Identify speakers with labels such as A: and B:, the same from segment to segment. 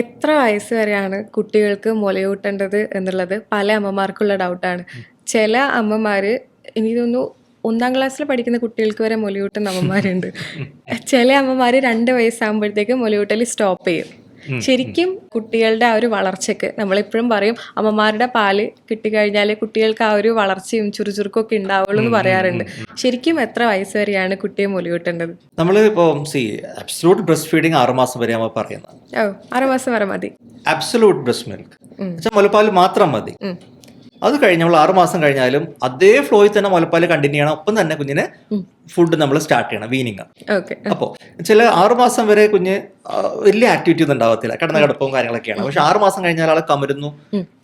A: എത്ര വയസ്സ് വരെയാണ് കുട്ടികൾക്ക് മുലയൂട്ടേണ്ടത് എന്നുള്ളത് പല അമ്മമാർക്കുള്ള ഡൗട്ടാണ്. ചില അമ്മമാര് എനിക്ക് തോന്നുന്നു 1ാം ക്ലാസ്സിൽ പഠിക്കുന്ന കുട്ടികൾക്ക് വരെ മുലയൂട്ടുന്ന അമ്മമാരുണ്ട്. ചില അമ്മമാര് 2 വയസ്സാകുമ്പോഴത്തേക്ക് മുലയൂട്ടൽ സ്റ്റോപ്പ് ചെയ്യും. ശരിക്കും കുട്ടികളുടെ ആ ഒരു വളർച്ചയ്ക്ക് നമ്മളിപ്പോഴും പറയും അമ്മമാരുടെ പാല് കിട്ടിക്കഴിഞ്ഞാൽ കുട്ടികൾക്ക് ആ ഒരു വളർച്ചയും ചുറുചുറുക്കും ഒക്കെ ഉണ്ടാവുള്ളൂ എന്ന് പറയാറുണ്ട്. ശരിക്കും എത്ര വയസ്സ് വരെയാണ് കുട്ടിയെ മുലയൂട്ടേണ്ടത്?
B: നമ്മൾ ഇപ്പോൾ അബ്സലൂട്ട് ബ്രസ്റ്റ് ഫീഡിങ് 6 മാസം വരെ നമ്മൾ പറയുന്നത്.
A: 6 മാസം വരെ മതി.
B: അബ്സലൂട്ട് ബ്രസ്റ്റ് മിൽക്ക് വെച്ചാൽ മുലപ്പാൽ മാത്രം മതി. അത് കഴിഞ്ഞ് നമ്മൾ 6 മാസം കഴിഞ്ഞാലും അതേ ഫ്ലോയിൽ തന്നെ മുലപ്പാൽ കണ്ടിന്യൂ ചെയ്യണം. ഒപ്പം തന്നെ കുഞ്ഞിന് ഫുഡ് നമ്മൾ സ്റ്റാർട്ട് ചെയ്യണം, വീനിങ്. അപ്പോൾ ചില 6 മാസം വരെ കുഞ്ഞ് വലിയ ആക്ടിവിറ്റി ഒന്നും ഉണ്ടാവത്തില്ല, കിടപ്പവും കാര്യങ്ങളൊക്കെയാണ്. പക്ഷെ 6 മാസം കഴിഞ്ഞാൽ ആളെ കമരുന്നു,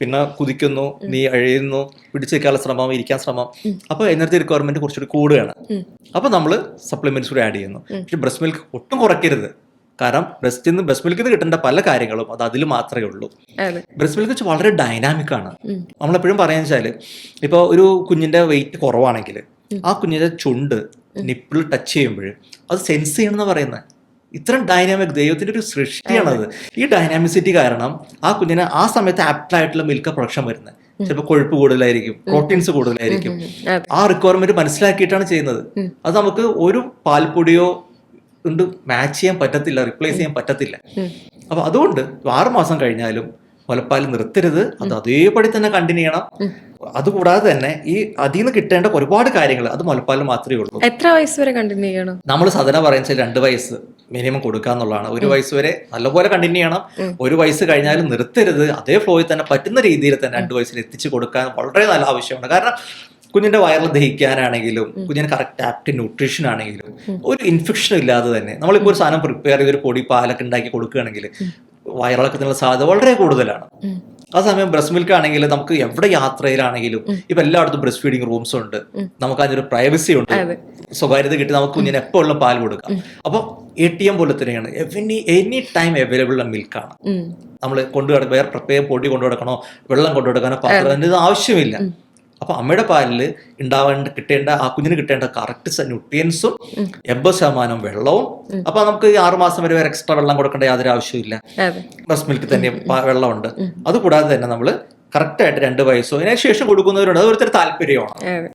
B: പിന്നെ കുതിക്കുന്നു, നീ അഴിയുന്നു, പിടിച്ചു വെക്കാനുള്ള ശ്രമം, ഇരിക്കാൻ ശ്രമം. അപ്പോൾ എനർജി റിക്വയർമെന്റ് കുറച്ചുകൂടി കൂടുകയാണ്. അപ്പോൾ നമ്മൾ സപ്ലിമെന്റ്സ് കൂടി ആഡ് ചെയ്യുന്നു. പക്ഷെ ബ്രസ്റ്റ് മിൽക്ക് ഒട്ടും കുറയ്ക്കരുത്. കാരണം ബ്രസ്റ്റ് മിൽക്കിൽ നിന്ന് കിട്ടേണ്ട പല കാര്യങ്ങളും അത് അതിൽ മാത്രമേ ഉള്ളൂ. ബ്രസ്റ്റ് മിൽക്ക് വെച്ചാൽ വളരെ ഡൈനാമിക് ആണ്. നമ്മളെപ്പോഴും പറയാന്ന് വെച്ചാല് ഇപ്പോൾ ഒരു കുഞ്ഞിന്റെ വെയിറ്റ് കുറവാണെങ്കിൽ ആ കുഞ്ഞിന്റെ ചുണ്ട് നിപ്പിൾ ടച്ച് ചെയ്യുമ്പോൾ അത് സെൻസ് ചെയ്യണമെന്ന് പറയുന്നത്. ഇത്രയും ഡൈനാമിക് ദൈവത്തിന്റെ ഒരു സൃഷ്ടിയാണത്. ഈ ഡൈനാമിസിറ്റി കാരണം ആ കുഞ്ഞിന് ആ സമയത്ത് ആപ്റ്റായിട്ടുള്ള മിൽക്ക് പ്രൊഡക്ഷൻ വരുന്നത്. ചിലപ്പോൾ കൊഴുപ്പ് കൂടുതലായിരിക്കും, പ്രോട്ടീൻസ് കൂടുതലായിരിക്കും. ആ റിക്വയർമെന്റ് മനസ്സിലാക്കിയിട്ടാണ് ചെയ്യുന്നത്. അത് നമുക്ക് ഒരു പാൽപ്പൊടിയോ കൊണ്ട് മാച്ച് ചെയ്യാൻ പറ്റത്തില്ല, റിപ്ലേസ് ചെയ്യാൻ പറ്റത്തില്ല. അപ്പൊ അതുകൊണ്ട് 6 മാസം കഴിഞ്ഞാലും മുലപ്പാൽ നിർത്തരുത്, അത് അതേപടി തന്നെ കണ്ടിന്യൂ ചെയ്യണം. അതുകൂടാതെ തന്നെ ഈ അതിൽ നിന്ന് കിട്ടേണ്ട ഒരുപാട് കാര്യങ്ങൾ അത് മുലപ്പാലിൽ മാത്രമേ ഉള്ളൂ.
A: എത്ര വയസ്സ് വരെ കണ്ടിന്യൂ ചെയ്യണം?
B: നമ്മൾ സാധാരണ പറയുന്നത് 2 വയസ്സ് മിനിമം കൊടുക്കുക എന്നുള്ളതാണ്. 1 വയസ്സ് വരെ നല്ലപോലെ കണ്ടിന്യൂ ചെയ്യണം. 1 വയസ്സ് കഴിഞ്ഞാലും നിർത്തരുത്, അതേ ഫ്ലോയിൽ തന്നെ പറ്റുന്ന രീതിയിൽ തന്നെ 2 വയസ്സിൽ എത്തിച്ചു കൊടുക്കാൻ വളരെ നല്ല ആവശ്യമാണ്. കാരണം കുഞ്ഞിന്റെ വയറിൽ ദഹിക്കാനാണെങ്കിലും കുഞ്ഞിന് കറക്റ്റ് ആപ്റ്റ് ന്യൂട്രീഷൻ ആണെങ്കിലും ഒരു ഇൻഫെക്ഷൻ ഇല്ലാതെ തന്നെ നമ്മളിപ്പോൾ ഒരു സാധനം പ്രിപ്പയർ ചെയ്ത് ഒരു പൊടി പാലൊക്കെ ഉണ്ടാക്കി കൊടുക്കുകയാണെങ്കിൽ വയറിളക്കത്തിനുള്ള സാധ്യത വളരെ കൂടുതലാണ്. ആ സമയം ബ്രസ്റ്റ് മിൽക്ക് ആണെങ്കിൽ നമുക്ക് എവിടെ യാത്രയിലാണെങ്കിലും ഇപ്പൊ എല്ലായിടത്തും ബ്രസ്റ്റ് ഫീഡിങ് റൂംസ് ഉണ്ട്, നമുക്ക് അതിനൊരു പ്രൈവസി ഉണ്ട്, സ്വകാര്യത കിട്ടി നമുക്ക് കുഞ്ഞിന് എപ്പോഴും പാൽ കൊടുക്കാം. അപ്പോൾ ATM പോലെ തന്നെയാണ്, എനി ടൈം അവൈലബിൾ മിൽക്കാണ്. നമ്മൾ വേറെ പ്രത്യേക പൊടി കൊണ്ടു കൊടുക്കണോ വെള്ളം കൊണ്ടു കൊടുക്കാനോ പാത്രത്തിന്റെ ആവശ്യമില്ല. അപ്പൊ അമ്മയുടെ പാലിൽ കിട്ടേണ്ട ആ കുഞ്ഞിന് കിട്ടേണ്ട കറക്റ്റ് ന്യൂട്രിയൻസും 80% വെള്ളവും. അപ്പൊ നമുക്ക് 6 മാസം വരെ എക്സ്ട്രാ വെള്ളം കൊടുക്കേണ്ട യാതൊരു ആവശ്യമില്ല. ബ്രസ്റ്റ് മിൽക്ക് തന്നെ വെള്ളമുണ്ട്. അതുകൂടാതെ തന്നെ നമ്മൾ കറക്റ്റ് ആയിട്ട് 2 വയസ്സോ അതിന് ശേഷം കൊടുക്കുന്നവരുണ്ട്. അത് ഒരു താല്പര്യമാണ്.